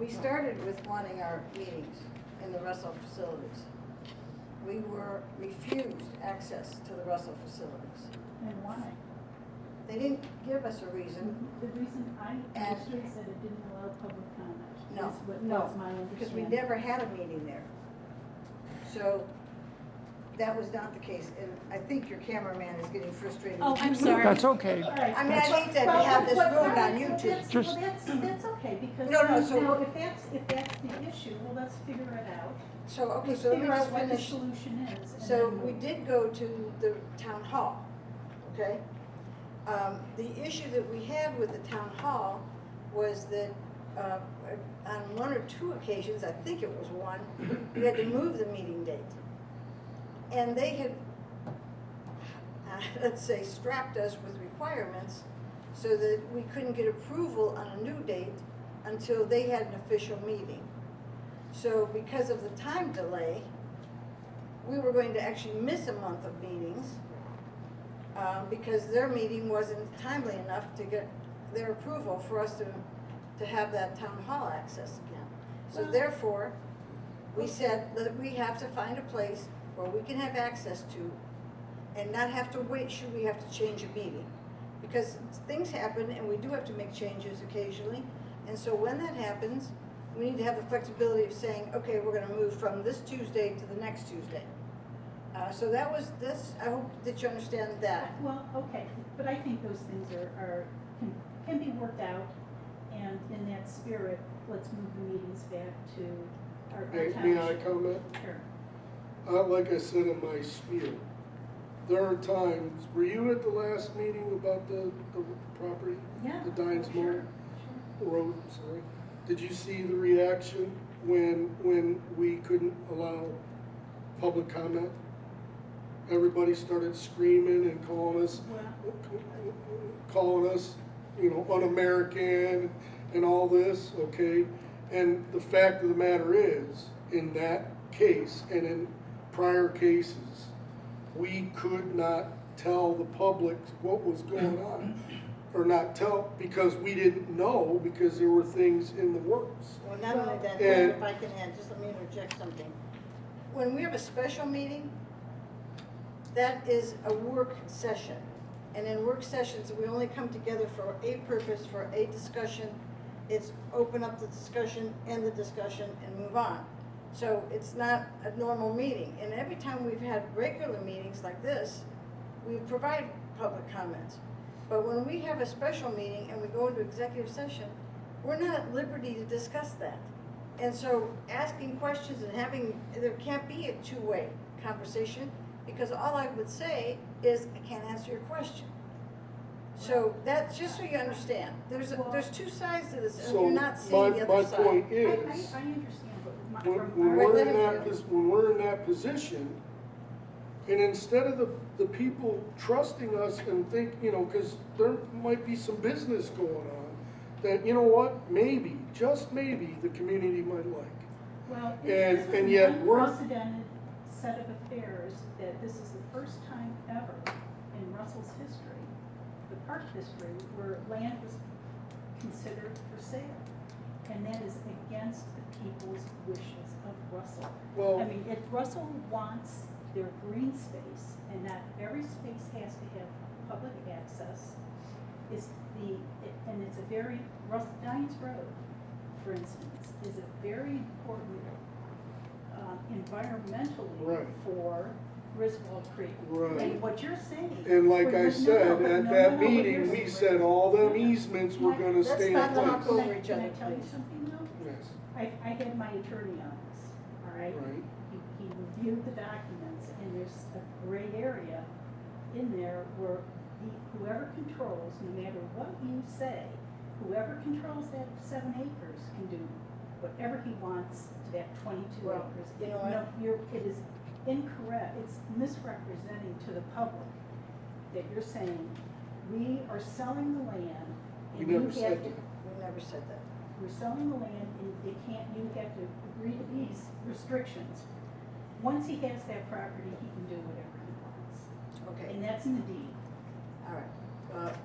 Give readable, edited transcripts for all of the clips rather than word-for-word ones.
we started with wanting our meetings in the Russell facilities. We were refused access to the Russell facilities. And why? They didn't give us a reason. The reason I And- understood is that it didn't allow public comment. No, Is what no, was my because we understanding. never had a meeting there. So that was not the case, and I think your cameraman is getting frustrated. Oh, I'm sorry. That's okay. All right. I mean, I hate that we have this Well, ruined on well, YouTube. Just- Well, that's okay, because No, so- now, if that's the issue, well, let's figure it out. So, okay, Let's so let me figure out just what the finish. solution is. and So then we did go to the town hall, okay? The issue that we had with the town hall was that on one or two occasions, I think it was one, we had to move the meeting date. And they had, let's say, strapped us with requirements so that we couldn't get approval on a new date until they had an official meeting. So because of the time delay, we were going to actually miss a month of meetings because their meeting wasn't timely enough to get their approval for us to have that town hall access again. So Well- therefore, we said that we have to find a place where we can have access to and not have to wait should we have to change a meeting. Because things happen and we do have to make changes occasionally. And so when that happens, we need to have the flexibility of saying, okay, we're gonna move from this Tuesday to the next Tuesday. So that was this, I hope that you understand that. Well, okay, but I think those things can be worked out, and in that spirit, let's move the meetings back to our township. May I comment? Sure. Like I said in my spiel, there are times, were you at the last meeting about the property? Yeah. The Dines sure, Mall Road, sorry. Did you see the reaction when we couldn't allow public comment? Everybody started screaming and calling us, you know, un-American and all this, okay? And the fact of the matter is, in that case and in prior cases, we could not tell the public what was going on. Or not tell, because we didn't know, because there were things in the works. Well, not only that, And- if I can add, just let me interject something. When we have a special meeting, that is a work session. And in work sessions, we only come together for a purpose, for a discussion. It's open up the discussion, end the discussion, and move on. So it's not a normal meeting. And every time we've had regular meetings like this, we provide public comments. But when we have a special meeting and we go into executive session, we're not at liberty to discuss that. And so asking questions and there can't be a two-way conversation, because all I would say is, I can't answer your question. So that's just so you understand. There's two sides to this, and So you're not seeing the other my point side. is, I understand, but when from when our. we're Let in him that, finish. when we're in that position, and instead of the people trusting us and think, you know, cause there might be some business going on, that, you know what, maybe, just maybe, the community might like. Well, And- it's and yet an we're- unprecedented set of affairs that this is the first time ever in Russell's history, the park history, where land was considered for sale. And that is against the people's wishes of Russell. Well, I mean, if Russell wants their green space, and not every space has to have public access, and it's a very, Dines Road, for instance, is a very important environmentally Right. for Griswold Creek. Right. And what you're saying. and like Well, I no, said, no, at no, that no, what meeting, you're we saying- said all them easements were gonna Let's stay in not talk place. over each other, Can I tell you please. something though? Yes, I had my attorney on this, all right? right, He reviewed the documents, and there's a gray area in there where whoever controls, no matter what you say, whoever controls that 7 acres can do whatever he wants to that 22 Well, acres. you know what? No, it is incorrect, it's misrepresenting to the public that you're saying, we are selling the land. we and you never said have to- that. We never said that. We're selling the land, and you have to agree to these restrictions. Once he has that property, he can do whatever he wants, Okay, and that's in the deed. all right.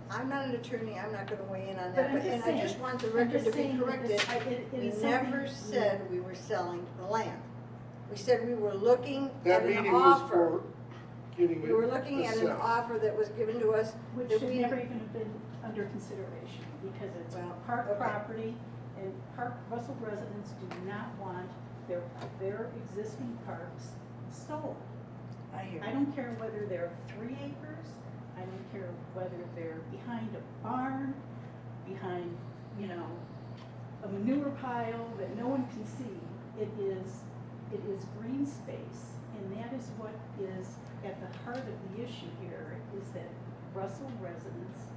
I'm not an attorney, I'm not gonna weigh in on But that, I'm but, just and I saying- just want the I'm record just to be saying that corrected. this- it We is never something- said we were selling the land. We said we were looking That at an meeting was offer. for getting it We were looking at an assessed. offer that was given to us. Which that should we- never even have been under consideration, because it's Well, park okay. property, and Russell residents do not want their existing parks stolen. I hear I you. don't care whether they're 3 acres, I don't care whether they're behind a barn, behind, a manure pile that no one can see. It is green space, and that is what is at the heart of the issue here, is that Russell residents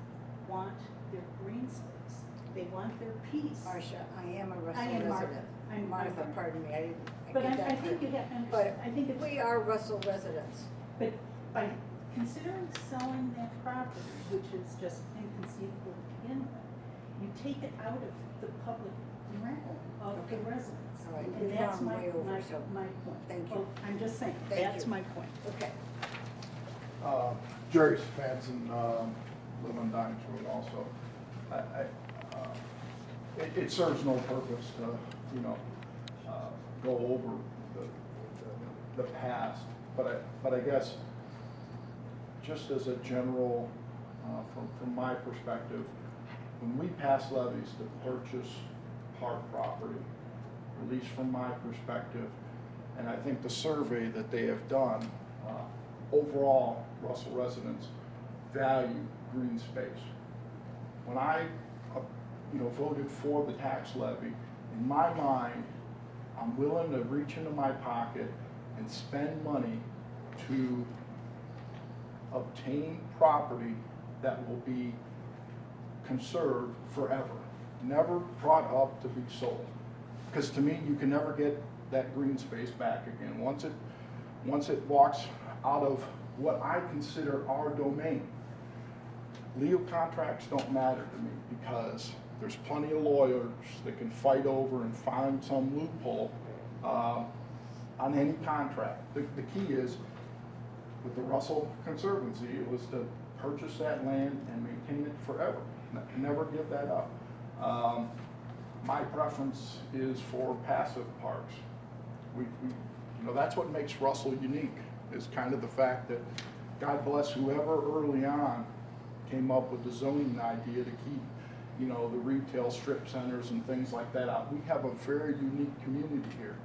want their green space. They want their peace. Marcia, I am a I Russell am Martha. resident. I'm Martha, Martha. pardon me, I But get I that. think you have to But understand, I think it's. we are Russell residents. But by considering selling that property, which is just inconceivable to begin with, you take it out of the public realm of the Okay. residents. All right, And we've that's gone my, way over, my, so my point. thank you. Well, I'm just saying, Thank that's you. my point. Okay. Jerry Stefanson, live on Dynix Road also. It serves no purpose to, go over the past, but I guess, just as a general, from my perspective, when we pass levies to purchase park property, at least from my perspective, and I think the survey that they have done, overall, Russell residents value green space. When I, voted for the tax levy, in my mind, I'm willing to reach into my pocket and spend money to obtain property that will be conserved forever, never brought up to be sold. Because to me, you can never get that green space back again. Once it walks out of what I consider our domain, legal contracts don't matter to me, because there's plenty of lawyers that can fight over and find some loophole on any contract. The key is, with the Russell Conservancy, it was to purchase that land and maintain it forever, never give that up. My preference is for passive parks. That's what makes Russell unique, is kind of the fact that, God bless whoever early on came up with the zoning idea to keep, the retail strip centers and things like that out. We have a very unique community here,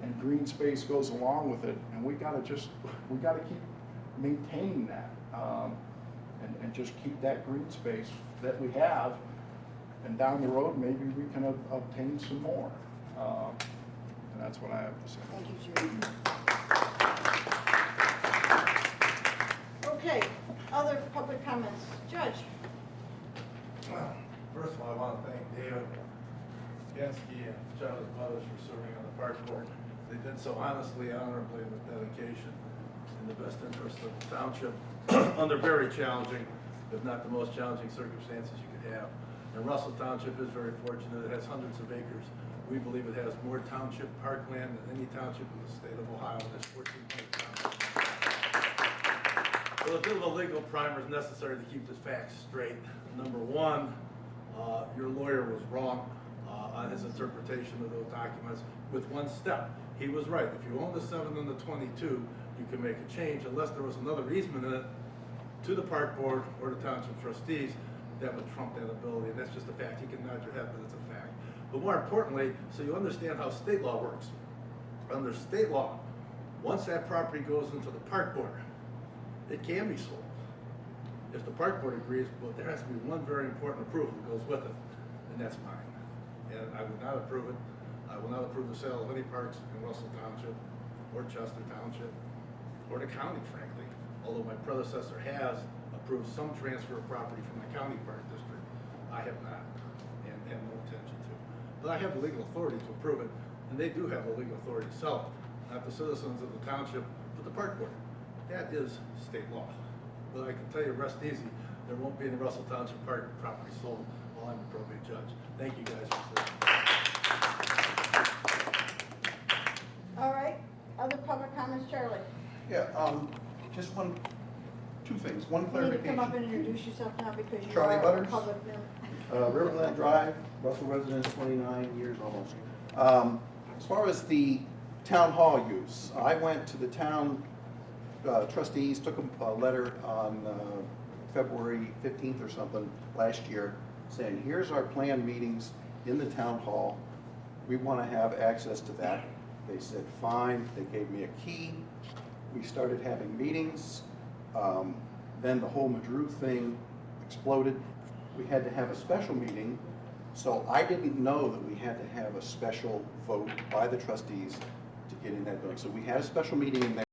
and green space goes along with it, and we gotta keep maintaining that, and just keep that green space that we have, and down the road, maybe we can obtain some more. And that's what I have to say. Thank you, Judy. Okay, other public comments. Judge? Well, first of all, I want to thank David Gansky and Charlie Butters for serving on the park board. They did so honestly, honorably, with dedication, in the best interest of the township, under very challenging, if not the most challenging circumstances you could have. And Russell Township is very fortunate. It has hundreds of acres. We believe it has more township parkland than any township in the state of Ohio. There's 1400 townships. Well, a bit of a legal primer is necessary to keep this fact straight. Number one, your lawyer was wrong on his interpretation of those documents with one step. He was right. If you own the 7 and the 22, you can make a change unless there was another easement in it to the park board or the township trustees that would trump that ability. And that's just a fact. You can nod your head, but it's a fact. But more importantly, so you understand how state law works. Under state law, once that property goes into the park board, it can be sold. If the park board agrees, but there has to be one very important approval that goes with it, and that's mine. And I would not approve it. I will not approve the sale of any parks in Russell Township, or Chester Township, or the county, frankly. Although my predecessor has approved some transfer of property from the county park district, I have not, and have no intention to. But I have the legal authority to approve it, and they do have the legal authority to sell it. Not the citizens of the township, but the park board. That is state law. But I can tell you, rest easy, there won't be any Russell Township Park property sold while I'm a probate judge. Thank you guys for listening. All right, other public comments, Charlie? Yeah, just two things, one You need to come up clarification. and introduce yourself now because you Charlie are a Butters. public member. Riverland Drive, Russell residence, 29 years almost. As far as the town hall use, I went to the town trustees, took a letter on February 15th or something last year, saying, here's our planned meetings in the town hall. We want to have access to that. They said, fine. They gave me a key. We started having meetings. Then the whole Madru thing exploded. We had to have a special meeting. So I didn't know that we had to have a special vote by the trustees to get in that building. So we had a special meeting in there.